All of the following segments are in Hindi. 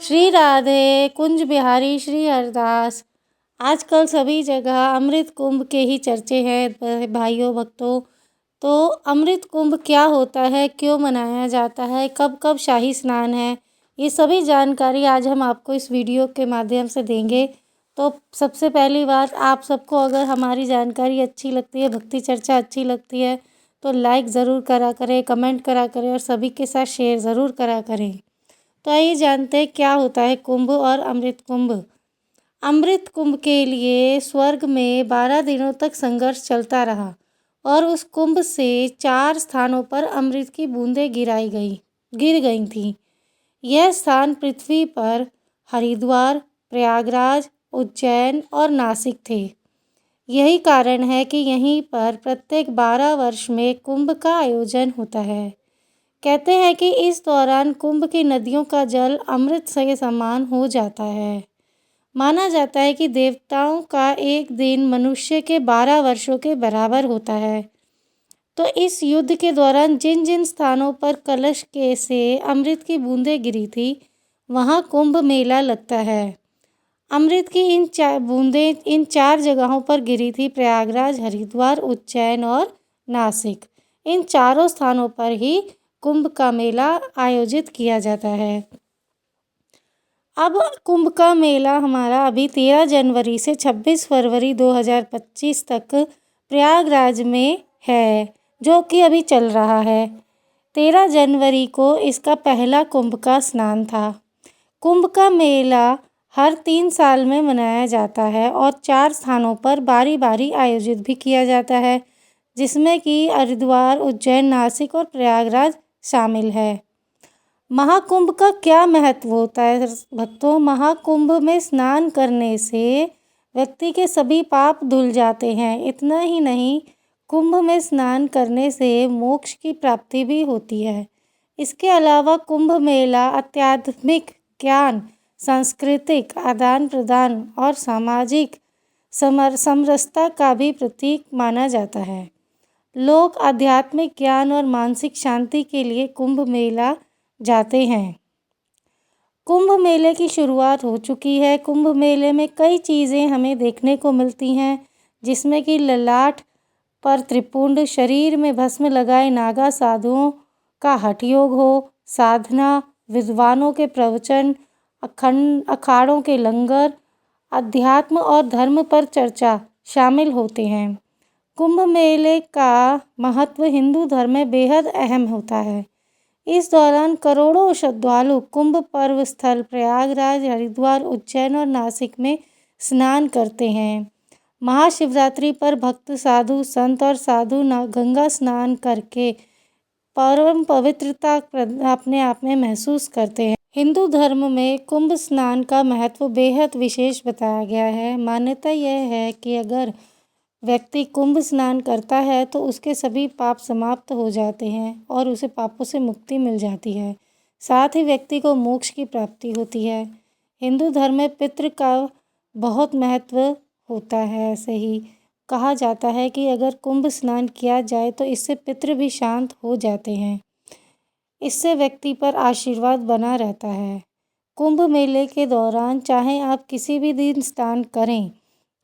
श्री राधे कुंज बिहारी श्री हरदास। आजकल सभी जगह अमृत कुंभ के ही चर्चे हैं भाइयों भक्तों। तो अमृत कुंभ क्या होता है, क्यों मनाया जाता है, कब कब शाही स्नान है, ये सभी जानकारी आज हम आपको इस वीडियो के माध्यम से देंगे। तो सबसे पहली बात, आप सबको अगर हमारी जानकारी अच्छी लगती है, भक्ति चर्चा अच्छी लगती है तो लाइक ज़रूर करा करें, कमेंट करा करें और सभी के साथ शेयर ज़रूर करा करें। तो आइए जानते हैं क्या होता है कुंभ और अमृत कुंभ। अमृत कुंभ के लिए स्वर्ग में 12 दिनों तक संघर्ष चलता रहा और उस कुंभ से 4 स्थानों पर अमृत की बूंदें गिर गई थीं। यह स्थान पृथ्वी पर हरिद्वार, प्रयागराज, उज्जैन और नासिक थे। यही कारण है कि यहीं पर प्रत्येक 12 वर्ष में कुंभ का आयोजन होता है। कहते हैं कि इस दौरान कुंभ की नदियों का जल अमृत के समान हो जाता है। माना जाता है कि देवताओं का एक दिन मनुष्य के 12 वर्षों के बराबर होता है। तो इस युद्ध के दौरान जिन जिन स्थानों पर कलश के से अमृत की बूंदें गिरी थी, वहाँ कुंभ मेला लगता है। अमृत की इन 4 बूंदें इन 4 जगहों पर गिरी थी, प्रयागराज, हरिद्वार, उज्जैन और नासिक। इन चारों स्थानों पर ही कुंभ का मेला आयोजित किया जाता है। अब कुंभ का मेला हमारा अभी 13 जनवरी से 26 फरवरी 2025 तक प्रयागराज में है, जो कि अभी चल रहा है। 13 जनवरी को इसका पहला कुंभ का स्नान था। कुंभ का मेला हर 3 साल में मनाया जाता है और 4 स्थानों पर बारी बारी आयोजित भी किया जाता है, जिसमें कि हरिद्वार, उज्जैन, नासिक और प्रयागराज शामिल है। महाकुंभ का क्या महत्व होता है भक्तों? महाकुंभ में स्नान करने से व्यक्ति के सभी पाप धुल जाते हैं। इतना ही नहीं, कुंभ में स्नान करने से मोक्ष की प्राप्ति भी होती है। इसके अलावा कुंभ मेला आध्यात्मिक ज्ञान, सांस्कृतिक आदान प्रदान और सामाजिक समरसता का भी प्रतीक माना जाता है। लोग आध्यात्मिक ज्ञान और मानसिक शांति के लिए कुंभ मेला जाते हैं। कुंभ मेले की शुरुआत हो चुकी है। कुंभ मेले में कई चीज़ें हमें देखने को मिलती हैं, जिसमें कि ललाट पर त्रिपुंड, शरीर में भस्म लगाए नागा साधुओं का हठ योग हो, साधना, विद्वानों के प्रवचन, अखाड़ों के लंगर, अध्यात्म और धर्म पर चर्चा शामिल होते हैं। कुंभ मेले का महत्व हिंदू धर्म में बेहद अहम होता है। इस दौरान करोड़ों श्रद्धालु कुंभ पर्व स्थल प्रयागराज, हरिद्वार, उज्जैन और नासिक में स्नान करते हैं। महाशिवरात्रि पर भक्त साधु संत और साधु गंगा स्नान करके परम पवित्रता अपने आप में महसूस करते हैं। हिंदू धर्म में कुंभ स्नान का महत्व बेहद विशेष बताया गया है। मान्यता यह है कि अगर व्यक्ति कुंभ स्नान करता है तो उसके सभी पाप समाप्त हो जाते हैं और उसे पापों से मुक्ति मिल जाती है। साथ ही व्यक्ति को मोक्ष की प्राप्ति होती है। हिंदू धर्म में पितृ का बहुत महत्व होता है। ऐसे ही कहा जाता है कि अगर कुंभ स्नान किया जाए तो इससे पितृ भी शांत हो जाते हैं। इससे व्यक्ति पर आशीर्वाद बना रहता है। कुंभ मेले के दौरान चाहे आप किसी भी दिन स्नान करें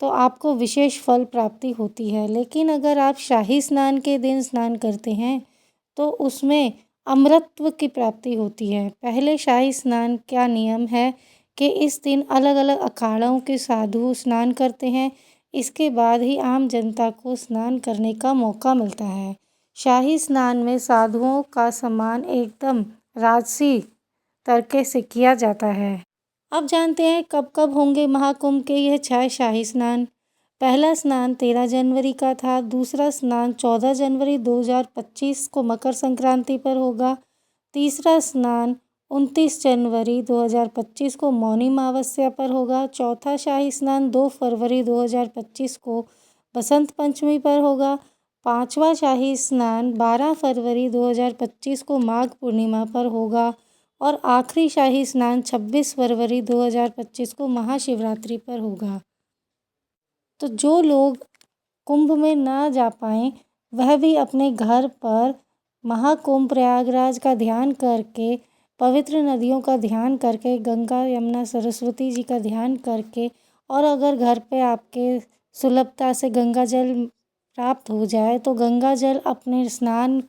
तो आपको विशेष फल प्राप्ति होती है, लेकिन अगर आप शाही स्नान के दिन स्नान करते हैं तो उसमें अमरत्व की प्राप्ति होती है। पहले शाही स्नान का नियम है कि इस दिन अलग अलग अखाड़ों के साधु स्नान करते हैं। इसके बाद ही आम जनता को स्नान करने का मौका मिलता है। शाही स्नान में साधुओं का सम्मान एकदम राजसी तरीके से किया जाता है। अब जानते हैं कब कब होंगे महाकुंभ के यह 6 शाही स्नान। पहला स्नान 13 जनवरी का था। दूसरा स्नान 14 जनवरी 2025 को मकर संक्रांति पर होगा। तीसरा स्नान 29 जनवरी 2025 को मौनी अमावस्या पर होगा। चौथा शाही स्नान 2 फरवरी 2025 को बसंत पंचमी पर होगा। पांचवा शाही स्नान 12 फरवरी 2025 को माघ पूर्णिमा पर होगा और आखिरी शाही स्नान 26 फरवरी 2025 को महाशिवरात्रि पर होगा। तो जो लोग कुंभ में ना जा पाएँ वह भी अपने घर पर महाकुंभ प्रयागराज का ध्यान करके पवित्र नदियों का ध्यान करके, गंगा, यमुना, सरस्वती जी का ध्यान करके, और अगर घर पे आपके सुलभता से गंगा जल प्राप्त हो जाए तो गंगा जल अपने स्नान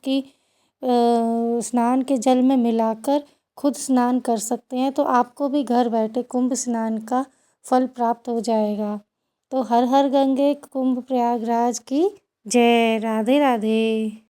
के जल में मिलाकर खुद स्नान कर सकते हैं। तो आपको भी घर बैठे कुंभ स्नान का फल प्राप्त हो जाएगा। तो हर हर गंगे कुंभ प्रयागराज की जय। राधे राधे।